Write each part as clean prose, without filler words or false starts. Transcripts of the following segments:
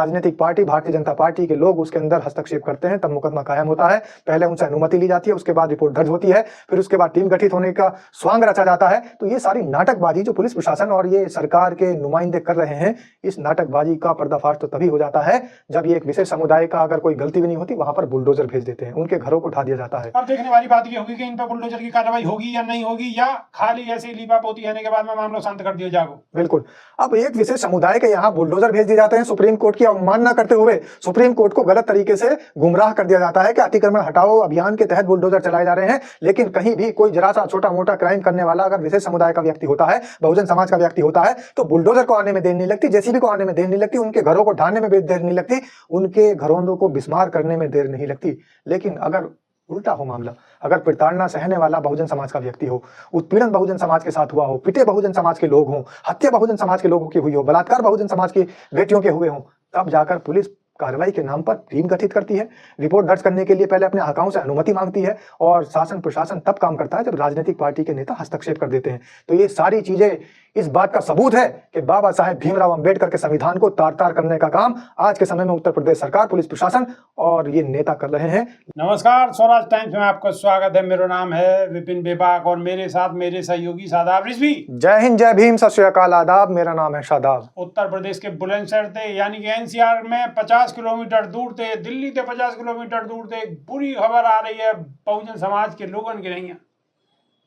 राजनीतिक party Bharatiya Janata party के लोग उसके अंदर हस्तक्षेप करते हैं तब मुकदमा कायम होता है। पहले उनसे अनुमति ली जाती है, उसके बाद रिपोर्ट दर्ज होती है, फिर उसके बाद टीम गठित होने का स्वांग रचा जाता है। तो ये सारी नाटकबाजी जो पुलिस प्रशासन और ये सरकार के नुमाइंदे कर रहे हैं, इस नाटकबाजी का पर्दाफाश तो तभी हो जाता है जब ये एक विशेष समुदाय का अगर कोई गलती भी नहीं होती, वहां पर बुलडोजर भेज देते हैं, उनके घरों को उठा दिया जाता है। अब देखने वाली बात ये होगी कि इन पर बुलडोजर की कार्रवाई होगी या नहीं होगी, या खाली ऐसे लीपापोती होने के बाद में मामला शांत कर दिया जाएगा। बिल्कुल। अब एक विशेष समुदाय के यहाँ बुलडोजर भेज दिए जाते हैं, सुप्रीम कोर्ट की अवमानना करते हुए सुप्रीम कोर्ट को गलत तरीके से गुमराह कर दिया जाता है कि अतिक्रमण हटाओ अभियान के तहत बुलडोजर चलाए जा रहे हैं। लेकिन कहीं भी कोई जरा सा छोटा मोटा क्राइम करने वाला अगर विशेष समुदाय का व्यक्ति होता है, बहुजन समाज का व्यक्ति होता है, तो बुलडोजर को आने में देर नहीं लगती, जेसीबी को आने में देर नहीं लगती, उनके घरों को ढाने में देर नहीं लगती, उनके घरों को बिस्मार करने में देर नहीं लगती। लेकिन अगर उल्टा हो मामला, अगर प्रताड़ना सहने वाला बहुजन समाज का व्यक्ति हो, उत्पीड़न बहुजन समाज के साथ हुआ हो, पिटे बहुजन समाज के लोग हों, हत्या बहुजन समाज के लोगों की हुई हो, बलात्कार बहुजन समाज की बेटियों के हुए हों, तब जाकर पुलिस कार्रवाई के नाम पर टीम गठित करती है, रिपोर्ट दर्ज करने के लिए पहले अपने हकाओं से अनुमति मांगती है, और शासन प्रशासन तब काम करता है जब राजनीतिक पार्टी के नेता हस्तक्षेप कर देते हैं। तो ये सारी चीजें इस बात का सबूत है कि बाबा साहेब भीमराव अंबेडकर के संविधान को तार तार करने का काम आज के समय में उत्तर प्रदेश सरकार, पुलिस प्रशासन और ये नेता कर रहे हैं। नमस्कार, स्वराज टाइम्स में आपका स्वागत है। मेरा नाम है विपिन बेबाक और मेरे साथ मेरे सहयोगी शादाब रिजवी। जय हिंद, जय भीम, सत श्री अकाल, आदाब। मेरा नाम है शादाब। उत्तर प्रदेश के बुलंदशहर थे, यानी कि एनसीआर में 50 किलोमीटर दूर थे, दिल्ली से 50 किलोमीटर दूर थे। एक बुरी खबर आ रही है बहुजन समाज के लोगन की नहीं है,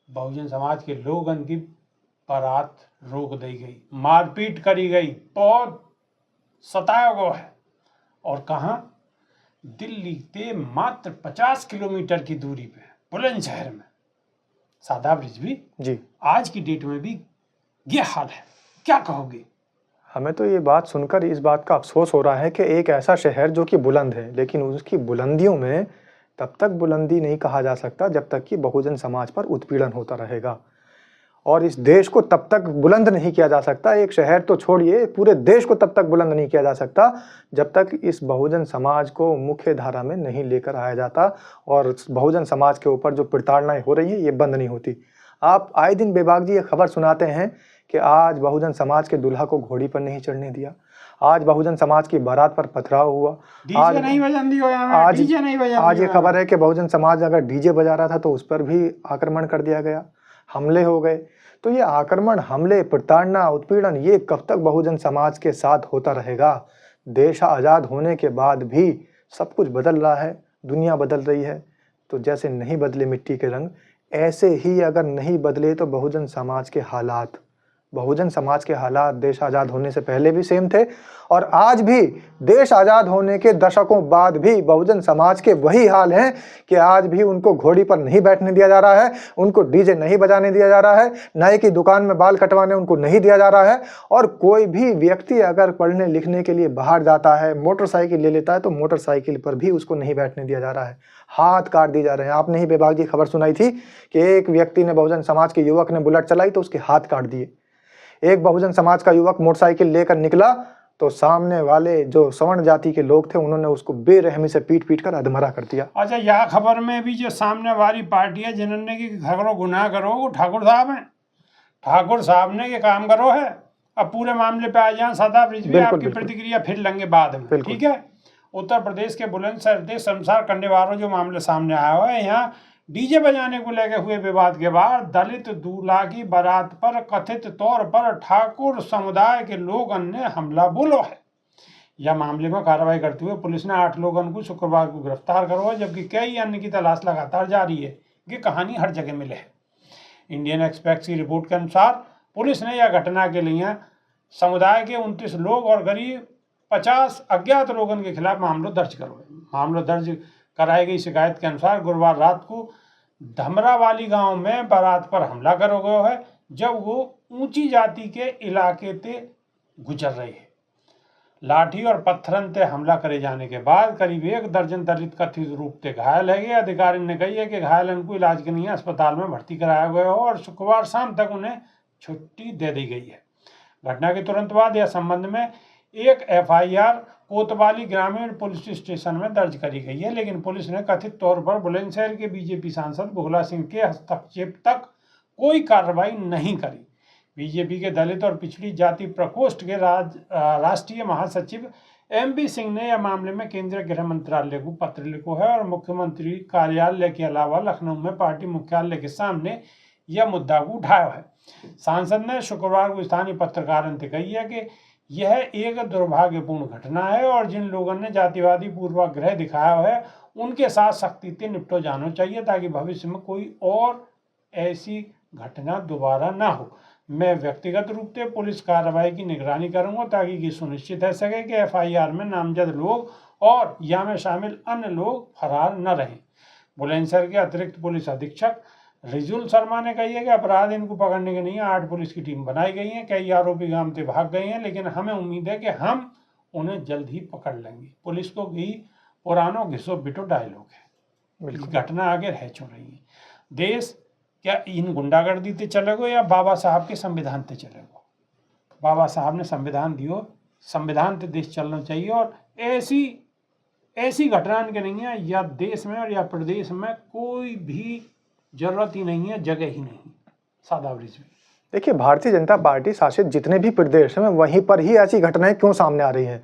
बहुजन समाज के लोगन की बारात रोक दी गई, मारपीट करी गई, बहुत सताया गया है। और कहाँ? दिल्ली से मात्र 50 किलोमीटर की दूरी पे बुलंदशहर में। शादाब रिजवी जी, आज की डेट में भी ये हाल है, क्या कहोगे? हमें तो ये बात सुनकर इस बात का अफसोस हो रहा है कि एक ऐसा शहर जो कि बुलंद है, लेकिन उसकी बुलंदियों में तब तक बुलंदी नहीं कहा जा सकता जब तक कि बहुजन समाज पर उत्पीड़न होता रहेगा। और इस देश को तब तक बुलंद नहीं किया जा सकता, एक शहर तो छोड़िए, पूरे देश को तब तक बुलंद नहीं किया जा सकता जब तक इस बहुजन समाज को मुख्य धारा में नहीं लेकर आया जाता और बहुजन समाज के ऊपर जो प्रताड़नाएं हो रही हैं ये बंद नहीं होती। आप आए दिन बेबाक जी ये खबर सुनाते हैं कि आज बहुजन समाज के दूल्हा को घोड़ी पर नहीं चढ़ने दिया, आज बहुजन समाज की बारात पर पथराव हुआ, आज नहीं बजान दियो, आज ये खबर है कि बहुजन समाज अगर डीजे बजा रहा था तो उस पर भी आक्रमण कर दिया गया, हमले हो गए। तो ये आक्रमण, हमले, प्रताड़ना, उत्पीड़न ये कब तक बहुजन समाज के साथ होता रहेगा? देश आज़ाद होने के बाद भी सब कुछ बदल रहा है, दुनिया बदल रही है। तो जैसे नहीं बदले मिट्टी के रंग, ऐसे ही अगर नहीं बदले तो बहुजन समाज के हालात, बहुजन समाज के हालात देश आज़ाद होने से पहले भी सेम थे और आज भी देश आज़ाद होने के दशकों बाद भी बहुजन समाज के वही हाल हैं कि आज भी उनको घोड़ी पर नहीं बैठने दिया जा रहा है, उनको डीजे नहीं बजाने दिया जा रहा है, नाई की दुकान में बाल कटवाने उनको नहीं दिया जा रहा है। और कोई भी व्यक्ति अगर पढ़ने लिखने के लिए बाहर जाता है, मोटरसाइकिल ले लेता है तो मोटरसाइकिल पर भी उसको नहीं बैठने दिया जा रहा है, हाथ काट दिए जा रहे हैं। आपने ही बेबाक जी खबर सुनाई थी कि एक व्यक्ति ने, बहुजन समाज के युवक ने बुलेट चलाई तो उसके हाथ काट दिए। एक बहुजन समाज का युवक मोटरसाइकिल लेकर निकला तो सामने वाले जो सवर्ण जाति के लोग थे उन्होंने उसको बेरहमी से पीट पीट कर अधमरा कर दिया। अच्छा, यह खबर में भी जो सामने वाली पार्टी है जिन्होंने की खबरों गुनाह करो वो ठाकुर साहब हैं, ठाकुर साहब ने ये काम करो है। अब पूरे मामले पे आ जाए शादाब रिजवी, आपकी प्रतिक्रिया फिर लेंगे बाद में, ठीक है? उत्तर प्रदेश के बुलंदशहर से शमशार कंडेवारों जो मामले सामने आया हुआ है, यहाँ डीजे बजाने को लेकर हुए विवाद के बाद दलित दूल्हा की बारात पर कथित तौर पर ठाकुर समुदाय के लोगों ने हमला बोला है। यह मामले में कार्रवाई करते हुए पुलिस ने 8 लोगों को शुक्रवार को गिरफ्तार करा है, जबकि कई अन्य की तलाश लगातार जारी है। ये कहानी हर जगह मिले है। इंडियन एक्सप्रेस की रिपोर्ट के अनुसार पुलिस ने यह घटना के लिए समुदाय के 29 लोग और करीब 50 अज्ञात लोगों के खिलाफ मामला दर्ज करवाया। मामला दर्ज कराई गई शिकायत के अनुसार गुरुवार रात को धमरावाली गांव में बारात पर हमला करा गया है, जब वो ऊंची जाति के इलाके से गुजर रही है। लाठी और पत्थरन से हमला करे जाने के बाद करीब 1 दर्जन दलित कथित रूप से घायल है। अधिकारी ने कही है कि घायलन को इलाज के लिए अस्पताल में भर्ती कराया गया है और शुक्रवार शाम तक उन्हें छुट्टी दे दी गई है। घटना के तुरंत बाद यह संबंध में एक FIR कोतवाली ग्रामीण पुलिस स्टेशन में दर्ज करी गई है, लेकिन पुलिस ने कथित तौर पर बुलंदशहर के बीजेपी सांसद भोला सिंह के हस्तक्षेप तक कोई कार्रवाई नहीं करी। बीजेपी के दलित और पिछड़ी जाति प्रकोष्ठ के राष्ट्रीय महासचिव MP सिंह ने यह मामले में केंद्रीय गृह मंत्रालय को पत्र लिखो है और मुख्यमंत्री कार्यालय के अलावा लखनऊ में पार्टी मुख्यालय के सामने यह मुद्दा को उठाया है। सांसद ने शुक्रवार को स्थानीय पत्रकारों से कही है कि यह एक दुर्भाग्यपूर्ण घटना है और जिन लोगों ने जातिवादी पूर्वाग्रह दिखाया है उनके साथ सख्ती से निपटो जाना चाहिए ताकि भविष्य में कोई और ऐसी घटना दोबारा ना हो। मैं व्यक्तिगत रूप से पुलिस कार्रवाई की निगरानी करूंगा ताकि ये सुनिश्चित हो सके कि FIR में नामजद लोग और या में शामिल अन्य लोग फरार न रहें। बुलंदशहर के अतिरिक्त पुलिस अधीक्षक रिजुल शर्मा ने कही है कि अपराध इनको पकड़ने के नहीं 8 पुलिस की टीम बनाई गई है। कई आरोपी गांव से भाग गए हैं लेकिन हमें उम्मीद है कि हम उन्हें जल्द ही पकड़ लेंगे। पुलिस को यही पुरानो घिसो बिटो डायलॉग है। घटना आगे रह चुक रही है। देश क्या इन गुंडागर्दी से चलेगो या बाबा साहब के संविधान से चलेगो? बाबा साहब ने संविधान दियो, संविधान से देश चलना चाहिए और ऐसी घटना के नहीं है या देश में और या प्रदेश में कोई भी जरूरत ही नहीं है, जगह ही नहीं। सादा ब्रिज में देखिए, भारतीय जनता पार्टी शासित जितने भी प्रदेश हैं वहीं पर ही ऐसी घटनाएं क्यों सामने आ रही हैं?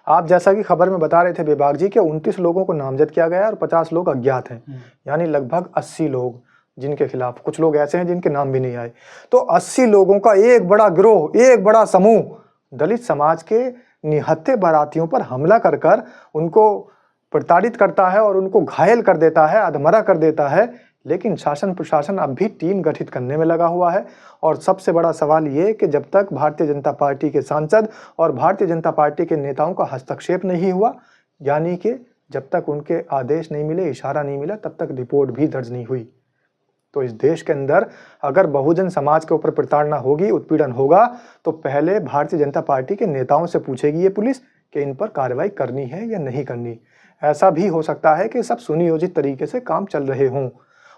आप जैसा कि खबर में बता रहे थे विभाग जी कि 29 लोगों को नामजद किया गया है और 50 लोग अज्ञात हैं, यानी लगभग 80 लोग जिनके खिलाफ, कुछ लोग ऐसे हैं जिनके नाम भी नहीं आए। तो 80 लोगों का एक बड़ा गिरोह, एक बड़ा समूह दलित समाज के निहत्थे बारातियों पर हमला कर कर उनको प्रताड़ित करता है और उनको घायल कर देता है, अधमरा कर देता है। लेकिन शासन प्रशासन अब भी टीम गठित करने में लगा हुआ है और सबसे बड़ा सवाल ये कि जब तक भारतीय जनता पार्टी के सांसद और भारतीय जनता पार्टी के नेताओं का हस्तक्षेप नहीं हुआ, यानी कि जब तक उनके आदेश नहीं मिले, इशारा नहीं मिला, तब तक रिपोर्ट भी दर्ज नहीं हुई। तो इस देश के अंदर अगर बहुजन समाज के ऊपर प्रताड़ना होगी, उत्पीड़न होगा, तो पहले भारतीय जनता पार्टी के नेताओं से पूछेगी ये पुलिस कि इन पर कार्रवाई करनी है या नहीं करनी। ऐसा भी हो सकता है कि सब सुनियोजित तरीके से काम चल रहे हों।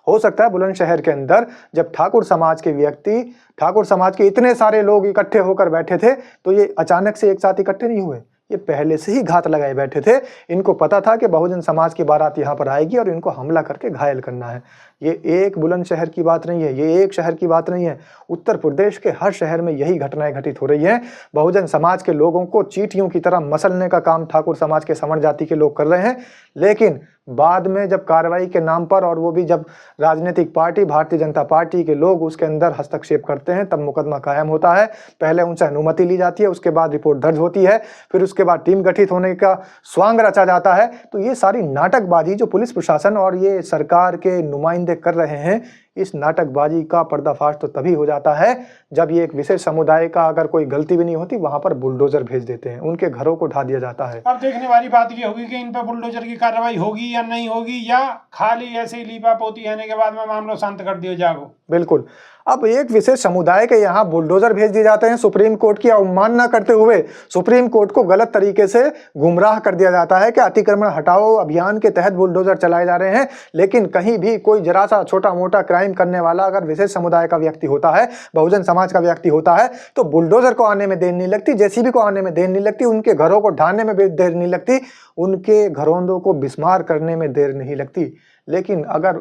हो सकता है बुलंदशहर के अंदर जब ठाकुर समाज के व्यक्ति, ठाकुर समाज के इतने सारे लोग इकट्ठे होकर बैठे थे तो ये अचानक से एक साथ इकट्ठे नहीं हुए, ये पहले से ही घात लगाए बैठे थे। इनको पता था कि बहुजन समाज की बारात यहाँ पर आएगी और इनको हमला करके घायल करना है। ये एक बुलंदशहर की बात नहीं है, ये एक शहर की बात नहीं है, उत्तर प्रदेश के हर शहर में यही घटनाएं घटित हो रही हैं। बहुजन समाज के लोगों को चींटियों की तरह मसलने का काम ठाकुर समाज के सवर्ण जाति के लोग कर रहे हैं। लेकिन बाद में जब कार्रवाई के नाम पर, और वो भी जब राजनीतिक पार्टी भारतीय जनता पार्टी के लोग उसके अंदर हस्तक्षेप करते हैं, तब मुकदमा कायम होता है। पहले उनसे अनुमति ली जाती है, उसके बाद रिपोर्ट दर्ज होती है, फिर उसके बाद टीम गठित होने का स्वांग रचा जाता है। तो ये सारी नाटकबाजी जो पुलिस प्रशासन और ये सरकार के नुमाइंदे कर रहे हैं, इस नाटकबाजी का पर्दाफाश तो तभी हो जाता है जब ये एक विशेष समुदाय का अगर कोई गलती भी नहीं होती, वहां पर बुलडोजर भेज देते हैं, उनके घरों को ढा दिया जाता है। अब देखने वाली बात ये होगी कि इन पर बुलडोजर की कार्रवाई होगी या नहीं होगी, या खाली ऐसे ही लीपापोती आने के बाद में मामला शांत कर दिया जाएगा। बिल्कुल। अब एक विशेष समुदाय के यहाँ बुलडोजर भेज दिए जाते हैं, सुप्रीम कोर्ट की अवमानना करते हुए सुप्रीम कोर्ट को गलत तरीके से गुमराह कर दिया जाता है कि अतिक्रमण हटाओ अभियान के तहत बुलडोजर चलाए जा रहे हैं। लेकिन कहीं भी कोई जरा सा छोटा मोटा क्राइम करने वाला अगर विशेष समुदाय का व्यक्ति होता है, बहुजन समाज का व्यक्ति होता है, तो बुलडोजर को आने में देर नहीं लगती, JCB को आने में देर नहीं लगती, उनके घरों को ढाने में देर नहीं लगती, उनके घरौंदों को बिस्मार करने में देर नहीं लगती। लेकिन अगर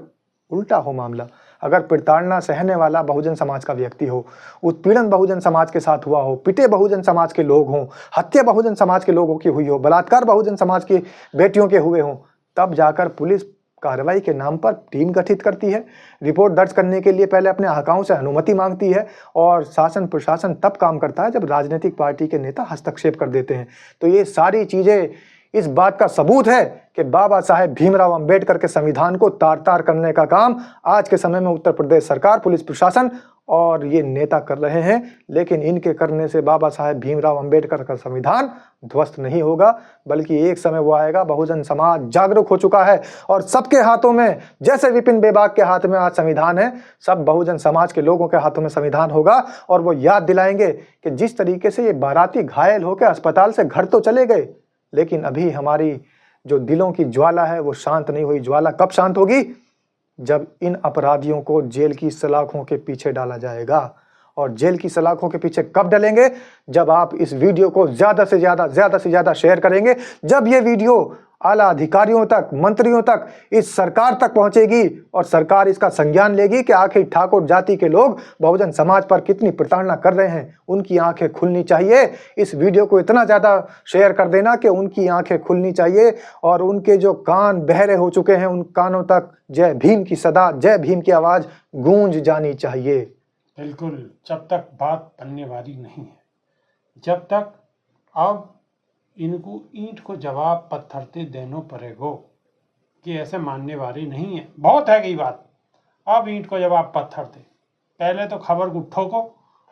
उल्टा हो मामला, अगर प्रताड़ना सहने वाला बहुजन समाज का व्यक्ति हो, उत्पीड़न बहुजन समाज के साथ हुआ हो, पिटे बहुजन समाज के लोग हों, हत्या बहुजन समाज के लोगों की हुई हो, बलात्कार बहुजन समाज की बेटियों के हुए हों, तब जाकर पुलिस कार्रवाई के नाम पर टीम गठित करती है, रिपोर्ट दर्ज करने के लिए पहले अपने हकाओं से अनुमति मांगती है, और शासन प्रशासन तब काम करता है जब राजनीतिक पार्टी के नेता हस्तक्षेप कर देते हैं। तो ये सारी चीजें इस बात का सबूत है कि बाबा साहेब भीमराव अंबेडकर के संविधान को तार तार करने का काम आज के समय में उत्तर प्रदेश सरकार, पुलिस प्रशासन और ये नेता कर रहे हैं। लेकिन इनके करने से बाबा साहेब भीमराव अंबेडकर का संविधान ध्वस्त नहीं होगा, बल्कि एक समय वो आएगा, बहुजन समाज जागरूक हो चुका है और सबके हाथों में, जैसे विपिन बेबाक के हाथ में आज संविधान है, सब बहुजन समाज के लोगों के हाथों में संविधान होगा। और वो याद दिलाएंगे कि जिस तरीके से ये बाराती घायल होकर अस्पताल से घर तो चले गए, लेकिन अभी हमारी जो दिलों की ज्वाला है वो शांत नहीं हुई। ज्वाला कब शांत होगी? जब इन अपराधियों को जेल की सलाखों के पीछे डाला जाएगा। और जेल की सलाखों के पीछे कब डलेंगे? जब आप इस वीडियो को ज्यादा से ज्यादा शेयर करेंगे, जब ये वीडियो आला अधिकारियों तक, मंत्रियों तक, इस सरकार तक पहुंचेगी और सरकार इसका संज्ञान लेगी कि आखिर ठाकुर जाति के लोग बहुजन समाज पर कितनी प्रताड़ना कर रहे हैं। उनकी आंखें खुलनी चाहिए। इस वीडियो को इतना ज़्यादा शेयर कर देना कि उनकी आंखें खुलनी चाहिए और उनके जो कान बहरे हो चुके हैं उन कानों तक जय भीम की सदा, जय भीम की आवाज़ गूंज जानी चाहिए। बिल्कुल, जब तक बात बनने वाली नहीं है, जब तक अब इनको ईंट को जवाब पत्थर से देना पड़ेगा कि ऐसे मानने वाली नहीं है। बहुत है गई बात, अब ईंट को जवाब पत्थर दे। पहले तो खबर को ठोको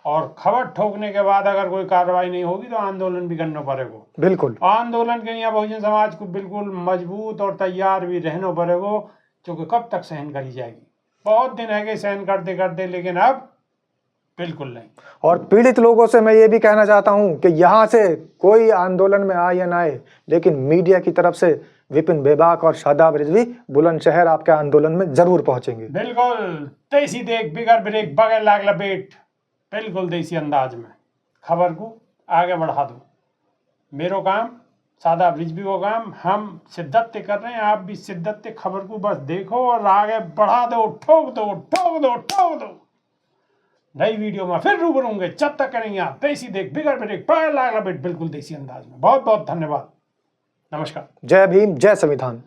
और खबर ठोकने के बाद अगर कोई कार्रवाई नहीं होगी तो आंदोलन भी करना पड़ेगा। बिल्कुल, आंदोलन के लिए बहुजन समाज को बिल्कुल मजबूत और तैयार भी रहना पड़ेगा, क्योंकि कब तक सहन करी जाएगी। बहुत दिन है कि सहन करते करते, लेकिन अब बिल्कुल नहीं। और पीड़ित लोगों से मैं ये भी कहना चाहता हूं कि यहाँ से कोई आंदोलन में आए या ना आए, लेकिन मीडिया की तरफ से विपिन बेबाक और शादाब रिजवी बुलंदशहर आपके आंदोलन में जरूर पहुंचेंगे। बिल्कुल देसी देख बिगर ब्रेक बगैर लाग लपेट, बिल्कुल देसी अंदाज में खबर को आगे बढ़ा दो। मेरो काम, शादाब रिजवी को काम, हम शिद्दत से कर रहे हैं, आप भी शिद्दत से खबर को बस देखो और आगे बढ़ा दो, ठोक दो ठोक दो ठोक दो। नई वीडियो में फिर रूबरू होंगे, जब तक करेंगे आप देसी देख बिगर ब्रेक बगैर लाग लपेट, बिल्कुल देसी अंदाज में। बहुत बहुत धन्यवाद, नमस्कार। जय भीम, जय संविधान।